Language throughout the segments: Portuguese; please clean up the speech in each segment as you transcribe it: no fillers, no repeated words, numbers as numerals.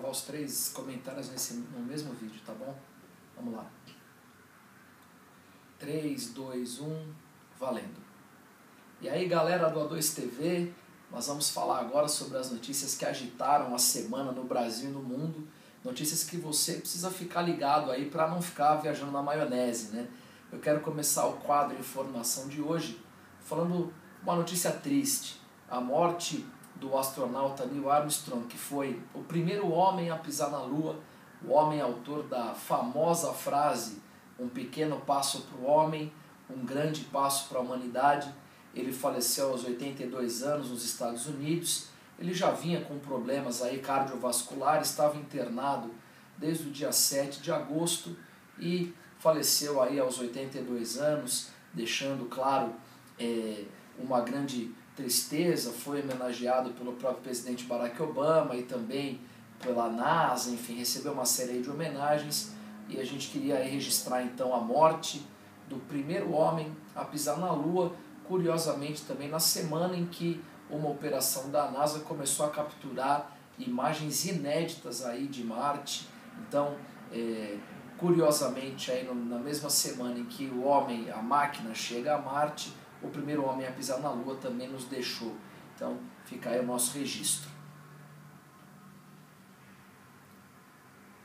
gravar os 3 comentários no mesmo vídeo, tá bom? Vamos lá. 3, 2, 1, valendo. E aí, galera do A2 TV, nós vamos falar agora sobre as notícias que agitaram a semana no Brasil e no mundo. Notícias que você precisa ficar ligado aí para não ficar viajando na maionese, né? Eu quero começar o quadro Informação de hoje falando uma notícia triste. A morte do astronauta Neil Armstrong, que foi o primeiro homem a pisar na Lua, o homem autor da famosa frase "um pequeno passo para o homem, um grande passo para a humanidade". Ele faleceu aos 82 anos nos Estados Unidos. Ele já vinha com problemas aí cardiovasculares, estava internado desde o dia 7 de agosto e faleceu aí aos 82 anos, deixando, claro, uma grande tristeza. Foi homenageado pelo próprio presidente Barack Obama e também pela NASA, enfim, recebeu uma série de homenagens, e a gente queria aí registrar então a morte do primeiro homem a pisar na Lua, curiosamente também na semana em que uma operação da NASA começou a capturar imagens inéditas aí de Marte. Então, curiosamente, aí na mesma semana em que o homem, a máquina, chega a Marte, o primeiro homem a pisar na Lua também nos deixou. Então, fica aí o nosso registro.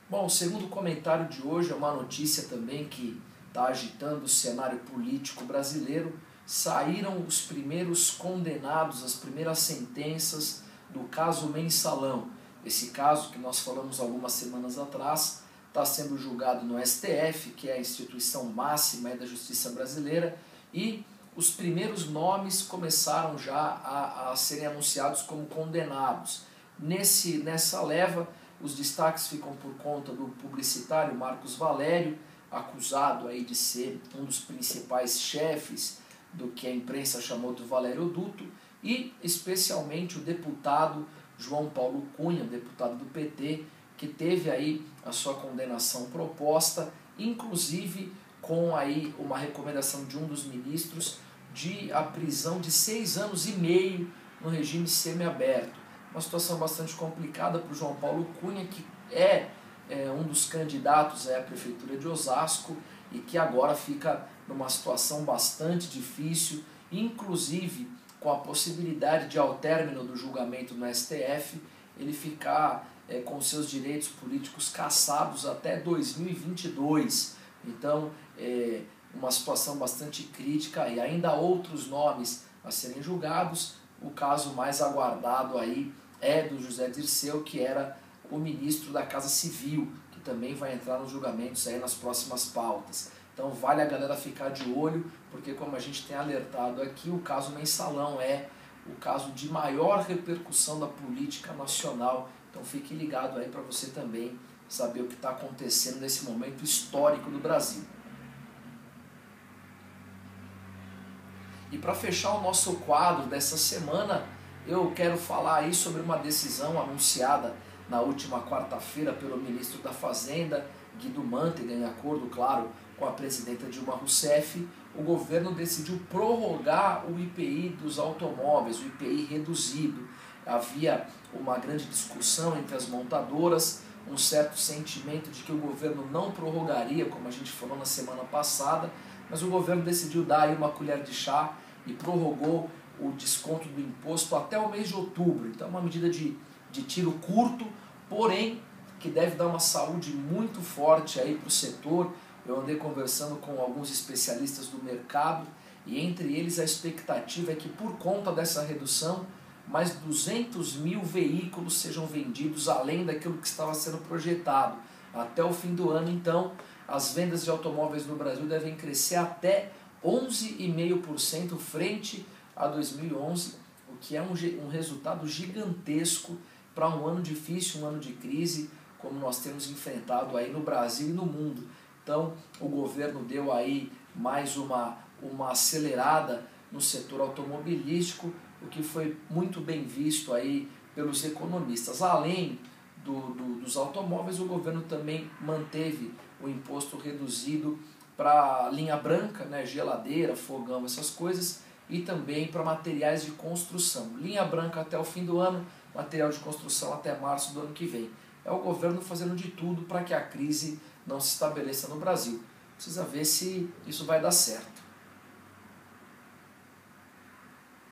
Bom, o segundo comentário de hoje é uma notícia também que está agitando o cenário político brasileiro. Saíram os primeiros condenados, as primeiras sentenças do caso Mensalão. Esse caso que nós falamos algumas semanas atrás está sendo julgado no STF, que é a instituição máxima da justiça brasileira, e os primeiros nomes começaram já a serem anunciados como condenados. Nessa leva, os destaques ficam por conta do publicitário Marcos Valério, acusado aí de ser um dos principais chefes do que a imprensa chamou de Valério-duto, e especialmente o deputado João Paulo Cunha, deputado do PT, que teve aí a sua condenação proposta, inclusive com aí uma recomendação de um dos ministros de a prisão de 6 anos e meio no regime semiaberto. Uma situação bastante complicada para o João Paulo Cunha, que é um dos candidatos à prefeitura de Osasco e que agora fica numa situação bastante difícil, inclusive com a possibilidade de, ao término do julgamento no STF, ele ficar com seus direitos políticos cassados até 2022. Então, uma situação bastante crítica, e ainda há outros nomes a serem julgados. O caso mais aguardado aí é do José Dirceu, que era o ministro da Casa Civil, que também vai entrar nos julgamentos aí nas próximas pautas. Então vale a galera ficar de olho, porque como a gente tem alertado aqui, o caso Mensalão é o caso de maior repercussão da política nacional. Então fique ligado aí para você também saber o que está acontecendo nesse momento histórico do Brasil. E para fechar o nosso quadro dessa semana, eu quero falar aí sobre uma decisão anunciada na última quarta-feira pelo ministro da Fazenda, Guido Mantega, em acordo, claro, com a presidenta Dilma Rousseff. O governo decidiu prorrogar o IPI dos automóveis, o IPI reduzido. Havia uma grande discussão entre as montadoras, um certo sentimento de que o governo não prorrogaria, como a gente falou na semana passada, mas o governo decidiu dar aí uma colher de chá e prorrogou o desconto do imposto até o mês de outubro. Então, uma medida de tiro curto, porém que deve dar uma saúde muito forte aí para o setor. Eu andei conversando com alguns especialistas do mercado e entre eles a expectativa é que, por conta dessa redução, mais 200 mil veículos sejam vendidos além daquilo que estava sendo projetado. Até o fim do ano, então, as vendas de automóveis no Brasil devem crescer até 11,5% frente a 2011, o que é um resultado gigantesco para um ano difícil, um ano de crise, como nós temos enfrentado aí no Brasil e no mundo. Então, o governo deu aí mais uma acelerada no setor automobilístico, o que foi muito bem visto aí pelos economistas. Além dos automóveis, o governo também manteve o imposto reduzido para linha branca, né, geladeira, fogão, essas coisas, e também para materiais de construção. Linha branca até o fim do ano, material de construção até março do ano que vem. é o governo fazendo de tudo para que a crise não se estabeleça no Brasil. Precisa ver se isso vai dar certo.